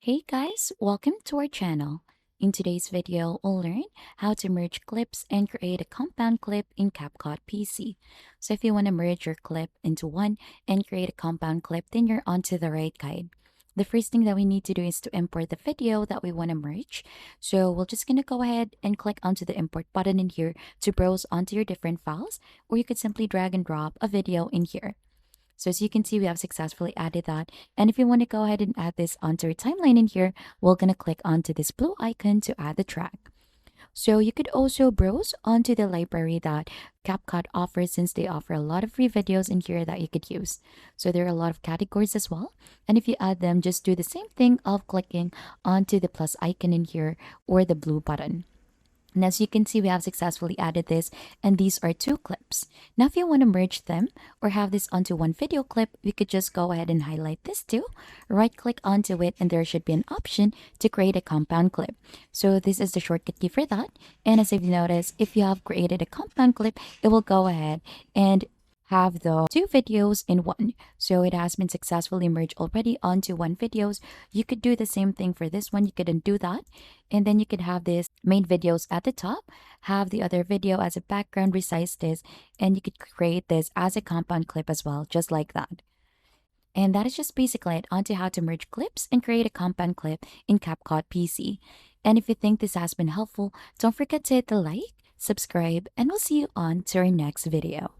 Hey guys, welcome to our channel. In today's video, we'll learn how to merge clips and create a compound clip in Capcut PC. So if you want to merge your clip into one and create a compound clip, then you're onto the right guide. The first thing that we need to do is to import the video that we want to merge. So we're just going to go ahead and click onto the import button in here to browse onto your different files, or you could simply drag and drop a video in here. So as you can see, we have successfully added that. And if you want to go ahead and add this onto our timeline in here, we're going to click onto this blue icon to add the track. So you could also browse onto the library that CapCut offers, since they offer a lot of free videos in here that you could use. So there are a lot of categories as well. And if you add them, just do the same thing of clicking onto the plus icon in here or the blue button. And as you can see, we have successfully added this, and these are two clips. Now, if you want to merge them or have this onto one video clip, we could just go ahead and highlight this too, right click onto it, and there should be an option to create a compound clip. So this is the shortcut key for that. And as you've noticed, if you have created a compound clip, it will go ahead and have the two videos in one. So it has been successfully merged already onto one videos. You could do the same thing for this one. You could undo that, and then you could have this main videos at the top, have the other video as a background, resize this, and you could create this as a compound clip as well, just like that. And that is just basically it onto how to merge clips and create a compound clip in CapCut PC. And if you think this has been helpful, don't forget to hit the like, subscribe, and we'll see you on to our next video.